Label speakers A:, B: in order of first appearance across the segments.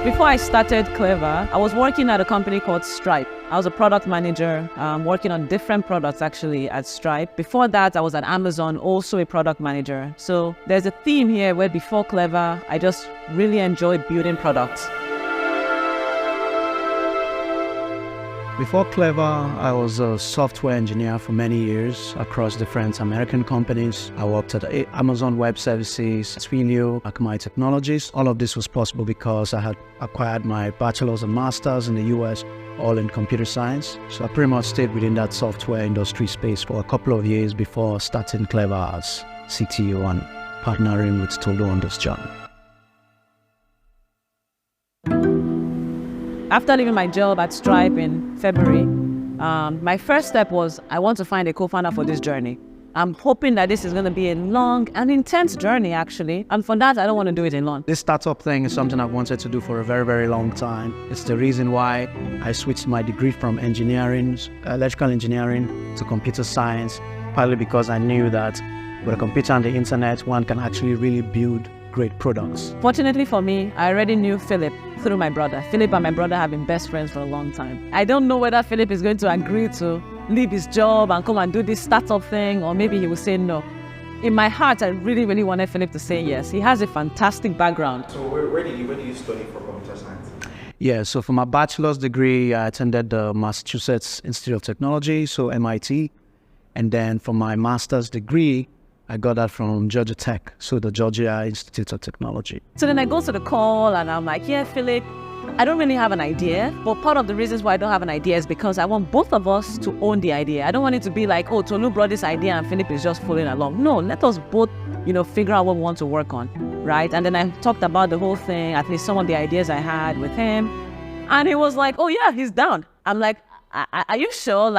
A: Before I started Cleva, I was working at a company called Stripe. I was a product manager, working on different products actually at Stripe. Before that, I was at Amazon, also a product manager. So there's a theme here where before Cleva, I just really enjoyed building products.
B: Before Cleva, I was a software engineer for many years across different American companies. I worked at Amazon Web Services, Twilio, Akamai Technologies. All of this was possible because I had acquired my bachelor's and master's in the US, all in computer science. So I pretty much stayed within that software industry space for a couple of years before starting Cleva as CTO and partnering with Tolu on this journey.
A: After leaving my job at Stripe in February, my first step was I want to find a co-founder for this journey. I'm hoping that this is going to be a long and intense journey, actually. And for that, I don't want to do it alone.
B: This startup thing is something I've wanted to do for a very, very long time. It's the reason why I switched my degree from engineering, electrical engineering, to computer science, partly because I knew that with a computer and the internet, one can actually really build great products.
A: Fortunately for me, I already knew Philip through my brother. Philip and my brother have been best friends for a long time. I don't know whether Philip is going to agree to leave his job and come and do this startup thing, or maybe he will say no. In my heart, I really, really wanted Philip to say yes. He has a fantastic background.
C: So where do you study for computer science?
B: Yeah, so for my bachelor's degree, I attended the Massachusetts Institute of Technology, so MIT. And then for my master's degree, I got that from Georgia Tech, so the Georgia Institute of Technology.
A: So then I go to the call and I'm like, yeah, Philip, I don't really have an idea, but part of the reasons why I don't have an idea is because I want both of us to own the idea. I don't want it to be like, oh, Tolu brought this idea and Philip is just following along. No, let us both, figure out what we want to work on, right? And then I talked about the whole thing, at least some of the ideas I had with him. And he was like, oh yeah, he's down. I'm like, are you sure?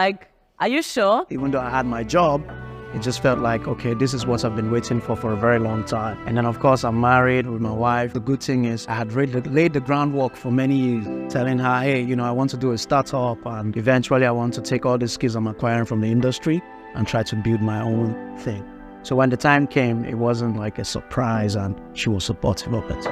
A: Are you sure?
B: Even though I had my job, it just felt like, okay, this is what I've been waiting for a very long time. And then, of course, I'm married with my wife. The good thing is I had laid the groundwork for many years, telling her, hey, I want to do a startup, and eventually I want to take all the skills I'm acquiring from the industry and try to build my own thing. So when the time came, it wasn't like a surprise, and she was supportive of it.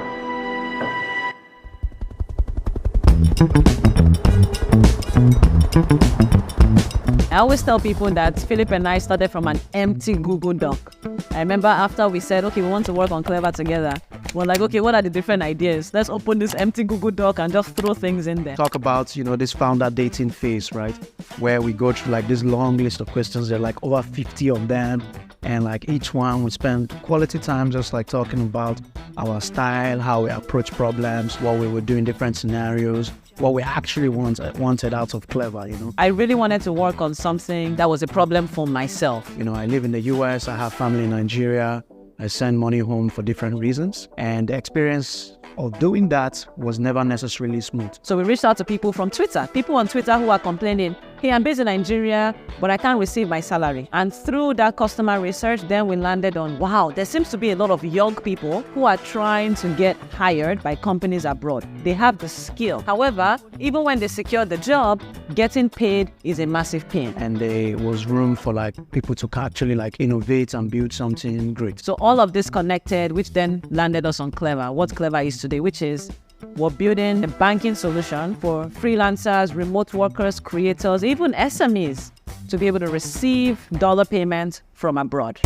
A: I always tell people that Philip and I started from an empty Google Doc. I remember after we said, okay, we want to work on Cleva together, we're like, okay, what are the different ideas? Let's open this empty Google Doc and just throw things in there.
B: Talk about, this founder dating phase, right? Where we go through like this long list of questions. There are like over 50 of them. And like each one, we spend quality time just like talking about our style, how we approach problems, what we would do in different scenarios, what we actually wanted out of Cleva,
A: I really wanted to work on something that was a problem for myself.
B: I live in the US, I have family in Nigeria, I send money home for different reasons. And the experience of doing that was never necessarily smooth.
A: So we reached out to people from Twitter, people on Twitter who are complaining, hey, I'm based in Nigeria, but I can't receive my salary. And through that customer research, then we landed on, wow, there seems to be a lot of young people who are trying to get hired by companies abroad. They have the skill. However, even when they secure the job, getting paid is a massive pain.
B: And there was room for like people to actually like innovate and build something great.
A: So all of this connected, which then landed us on Cleva, what Cleva is today, which is we're building a banking solution for freelancers, remote workers, creators, even SMEs to be able to receive dollar payments from abroad.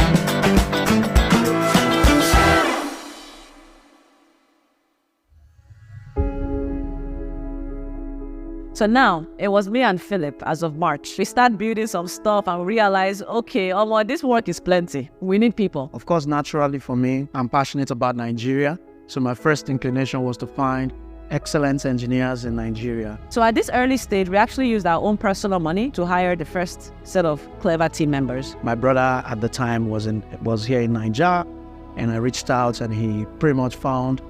A: So now, it was me and Philip as of March. We start building some stuff and we realize, okay, this work is plenty. We need people.
B: Of course, naturally for me, I'm passionate about Nigeria. So my first inclination was to find excellent engineers in Nigeria.
A: So at this early stage, we actually used our own personal money to hire the first set of Cleva team members.
B: My brother at the time was here in Nigeria, and I reached out and he pretty much found,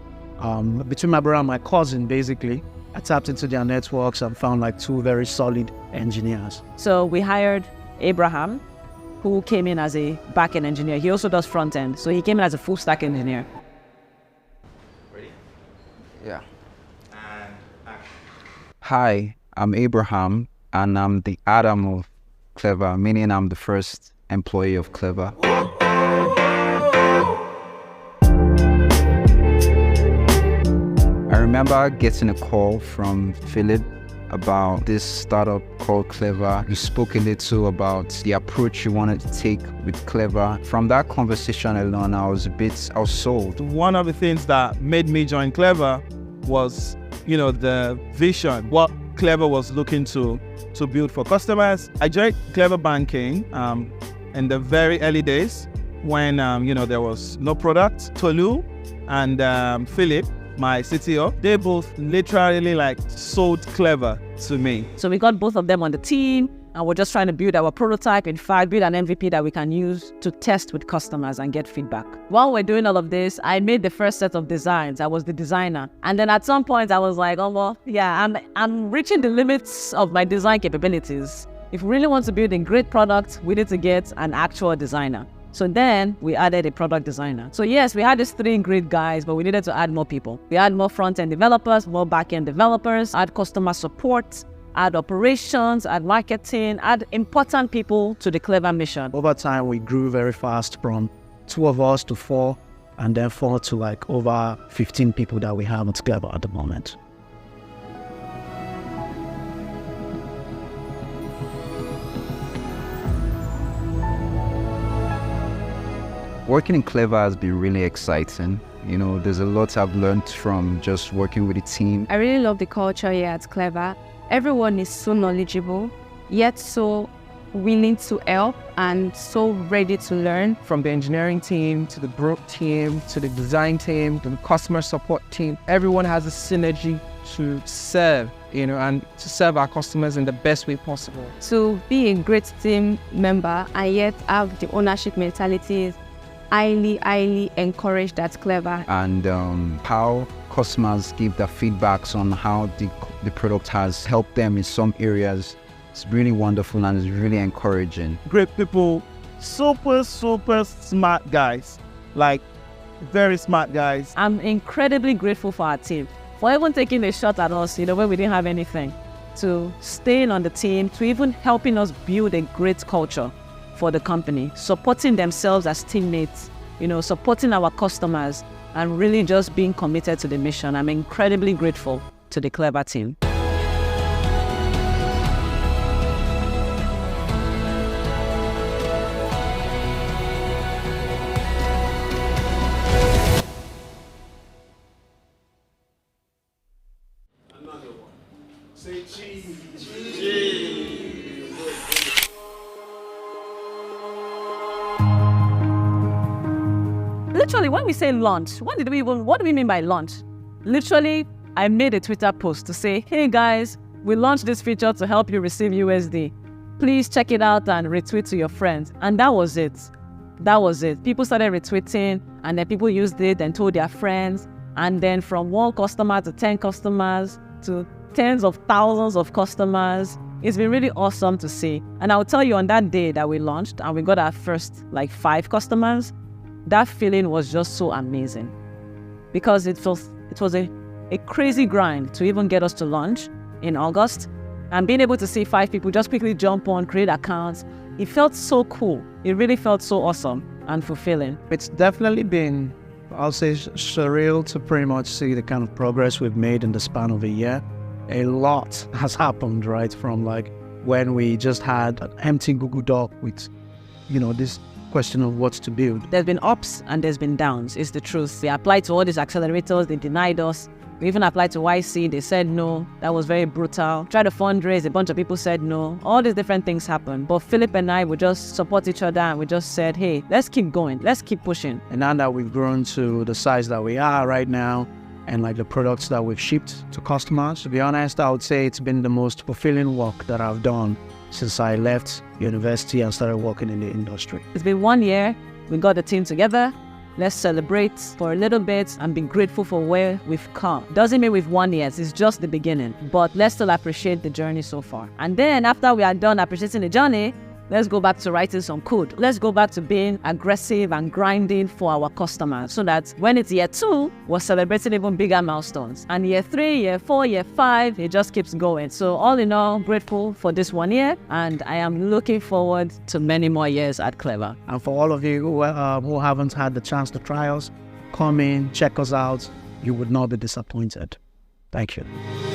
B: between my brother and my cousin, basically, I tapped into their networks and found like two very solid engineers.
A: So we hired Abraham, who came in as a back-end engineer. He also does front-end. So he came in as a full-stack engineer.
C: Ready?
D: Yeah.
C: And action.
D: Hi, I'm Abraham, and I'm the Adam of Cleva, meaning I'm the first employee of Cleva. I remember getting a call from Philip about this startup called Cleva. You spoke a little about the approach you wanted to take with Cleva. From that conversation alone, I was sold.
E: One of the things that made me join Cleva was, the vision, what Cleva was looking to build for customers. I joined Cleva Banking in the very early days when, there was no product. Tolu and Philip, my CTO, they both literally sold Cleva to me.
A: So we got both of them on the team, and we're just trying to build our prototype. In fact, build an MVP that we can use to test with customers and get feedback. While we're doing all of this, I made the first set of designs. I was the designer. And then at some point I was like, oh, well, yeah, I'm reaching the limits of my design capabilities. If we really want to build a great product, we need to get an actual designer. So then we added a product designer. So yes, we had these 3 great guys, but we needed to add more people. We had more front-end developers, more back-end developers, add customer support, add operations, add marketing, add important people to the Cleva mission.
B: Over time, we grew very fast from 2 of us to 4, and then 4 to over 15 people that we have at Cleva at the moment.
D: Working in Cleva has been really exciting. There's a lot I've learned from just working with the team.
F: I really love the culture here at Cleva. Everyone is so knowledgeable, yet so willing to help and so ready to learn.
G: From the engineering team, to the growth team, to the design team, to the customer support team, everyone has a synergy to serve, and to serve our customers in the best way possible.
F: To be a great team member and yet have the ownership mentality is highly encouraged at Cleva.
D: And how customers give their feedbacks on how the product has helped them in some areas. It's really wonderful and it's really encouraging.
E: Great people, super smart guys, very smart guys.
A: I'm incredibly grateful for our team, for even taking a shot at us, when we didn't have anything, to staying on the team, to even helping us build a great culture for the company, supporting themselves as teammates, supporting our customers, and really just being committed to the mission. I'm incredibly grateful to the Cleva team.
C: Say cheese.
A: Literally, when we say launch, what do we mean by launch? Literally, I made a Twitter post to say, hey guys, we launched this feature to help you receive USD. Please check it out and retweet to your friends. And that was it. People started retweeting, and then people used it and told their friends. And then from 1 customer to 10 customers to tens of thousands of customers. It's been really awesome to see. And I'll tell you, on that day that we launched and we got our first 5 customers, that feeling was just so amazing, because it was a crazy grind to even get us to launch in August, and being able to see 5 people just quickly jump on, create accounts. It felt so cool. It really felt so awesome and fulfilling.
B: It's definitely been, I'll say, surreal to pretty much see the kind of progress we've made in the span of a year. A lot has happened, right? From when we just had an empty Google Doc with, this question of what to build.
A: There's been ups and there's been downs, is the truth. We applied to all these accelerators, they denied us. We even applied to YC, they said no. That was very brutal. Tried to fundraise, a bunch of people said no. All these different things happened. But Philip and I would just support each other, and we just said, hey, let's keep going. Let's keep pushing.
B: And now that we've grown to the size that we are right now, and the products that we've shipped to customers, to be honest, I would say it's been the most fulfilling work that I've done since I left university and started working in the industry.
A: It's been 1 year. We got the team together. Let's celebrate for a little bit and be grateful for where we've come. Doesn't mean we've won yet, it's just the beginning. But let's still appreciate the journey so far. And then after we are done appreciating the journey, let's go back to writing some code. Let's go back to being aggressive and grinding for our customers, so that when it's year 2, we're celebrating even bigger milestones. And year 3, year 4, year 5, it just keeps going. So all in all, grateful for this 1 year, and I am looking forward to many more years at Cleva.
B: And for all of you who haven't had the chance to try us, come in, check us out. You would not be disappointed. Thank you.